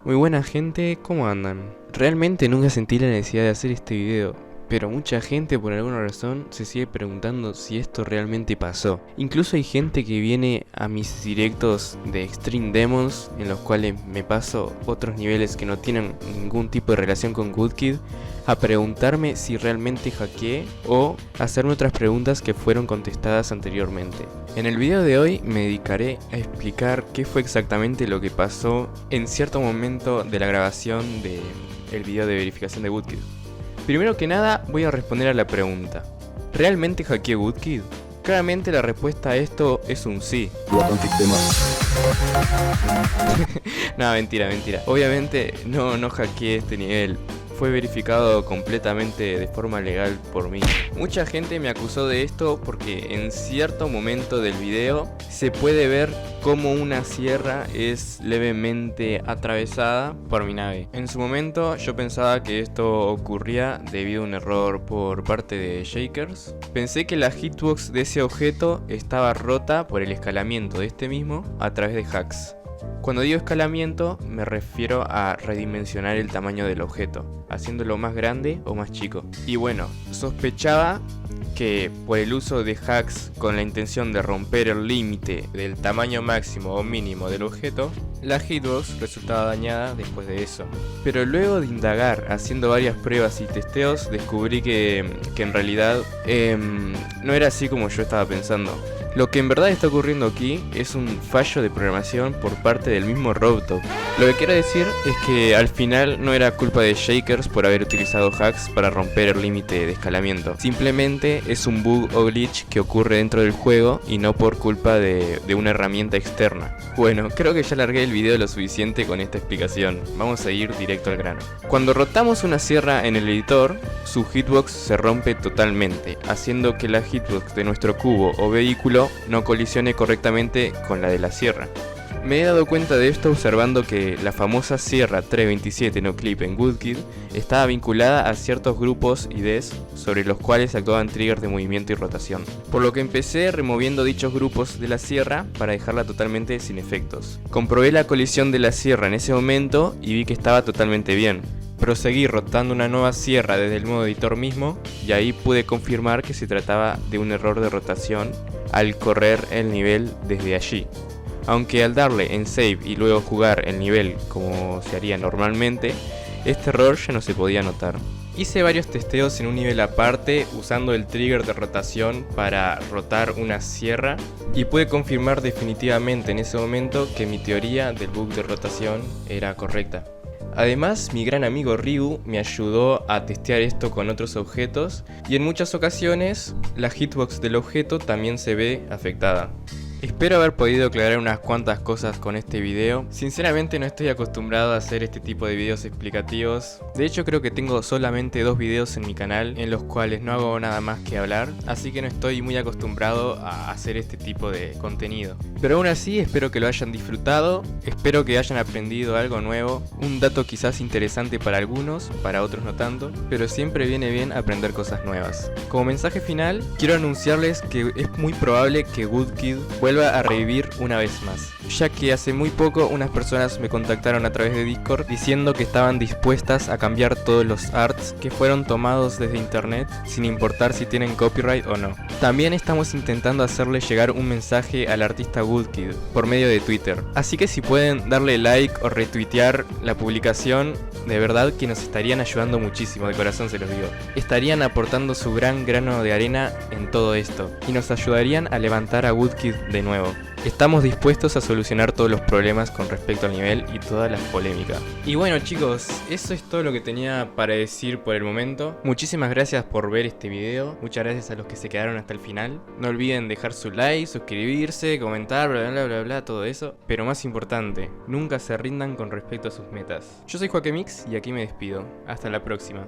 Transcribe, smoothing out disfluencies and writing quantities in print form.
Muy buena gente, ¿cómo andan? Realmente nunca sentí la necesidad de hacer este video, pero mucha gente por alguna razón se sigue preguntando si esto realmente pasó. Incluso hay gente que viene a mis directos de Extreme Demons, en los cuales me paso otros niveles que no tienen ningún tipo de relación con Woodkid, a preguntarme si realmente hackeé o hacerme otras preguntas que fueron contestadas anteriormente. En el video de hoy me dedicaré a explicar qué fue exactamente lo que pasó en cierto momento de la grabación del video de verificación de Woodkid. Primero que nada voy a responder a la pregunta: ¿realmente hackeé Woodkid? Claramente la respuesta a esto es un sí. No, mentira. Obviamente no hackeé este nivel. Fue verificado completamente de forma legal por mí. Mucha gente me acusó de esto porque en cierto momento del video se puede ver cómo una sierra es levemente atravesada por mi nave. En su momento yo pensaba que esto ocurría debido a un error por parte de Shakers. Pensé que la hitbox de ese objeto estaba rota por el escalamiento de este mismo a través de hacks. Cuando digo escalamiento me refiero a redimensionar el tamaño del objeto, haciéndolo más grande o más chico. Y bueno, sospechaba que por el uso de hacks con la intención de romper el límite del tamaño máximo o mínimo del objeto, la hitbox resultaba dañada después de eso. Pero luego de indagar haciendo varias pruebas y testeos, descubrí que en realidad no era así como yo estaba pensando. Lo que en verdad está ocurriendo aquí es un fallo de programación por parte del mismo Robotop. Lo que quiero decir es que al final no era culpa de Shakers por haber utilizado hacks para romper el límite de escalamiento. Simplemente es un bug o glitch que ocurre dentro del juego y no por culpa de una herramienta externa. Bueno, creo que ya alargué el video lo suficiente con esta explicación. Vamos a ir directo al grano. Cuando rotamos una sierra en el editor, su hitbox se rompe totalmente, haciendo que la hitbox de nuestro cubo o vehículo no colisione correctamente con la de la sierra. Me he dado cuenta de esto observando que la famosa sierra 327 no clip en Woodkid estaba vinculada a ciertos grupos IDs sobre los cuales actuaban triggers de movimiento y rotación, por lo que empecé removiendo dichos grupos de la sierra para dejarla totalmente sin efectos. Comprobé la colisión de la sierra en ese momento y vi que estaba totalmente bien. Proseguí rotando una nueva sierra desde el modo editor mismo y ahí pude confirmar que se trataba de un error de rotación al correr el nivel desde allí. Aunque al darle en save y luego jugar el nivel como se haría normalmente, este error ya no se podía notar. Hice varios testeos en un nivel aparte usando el trigger de rotación para rotar una sierra y pude confirmar definitivamente en ese momento que mi teoría del bug de rotación era correcta. Además, mi gran amigo Ryu me ayudó a testear esto con otros objetos y en muchas ocasiones la hitbox del objeto también se ve afectada. Espero haber podido aclarar unas cuantas cosas con este video. Sinceramente no estoy acostumbrado a hacer este tipo de videos explicativos. De hecho creo que tengo solamente 2 videos en mi canal en los cuales no hago nada más que hablar, así que no estoy muy acostumbrado a hacer este tipo de contenido. Pero aún así espero que lo hayan disfrutado, espero que hayan aprendido algo nuevo, un dato quizás interesante para algunos, para otros no tanto, pero siempre viene bien aprender cosas nuevas. Como mensaje final, quiero anunciarles que es muy probable que Woodkid vuelva a revivir una vez más, ya que hace muy poco unas personas me contactaron a través de Discord diciendo que estaban dispuestas a cambiar todos los arts que fueron tomados desde internet sin importar si tienen copyright o no. También estamos intentando hacerle llegar un mensaje al artista Woodkid por medio de Twitter, así que si pueden darle like o retuitear la publicación, de verdad que nos estarían ayudando muchísimo, de corazón se los digo. Estarían aportando su gran grano de arena en todo esto y nos ayudarían a levantar a Woodkid de nuevo. Estamos dispuestos a solucionar todos los problemas con respecto al nivel y toda la polémica. Y bueno chicos, eso es todo lo que tenía para decir por el momento. Muchísimas gracias por ver este video, muchas gracias a los que se quedaron hasta el final. No olviden dejar su like, suscribirse, comentar, bla, todo eso. Pero más importante, nunca se rindan con respecto a sus metas. Yo soy Joaquemix y aquí me despido. Hasta la próxima.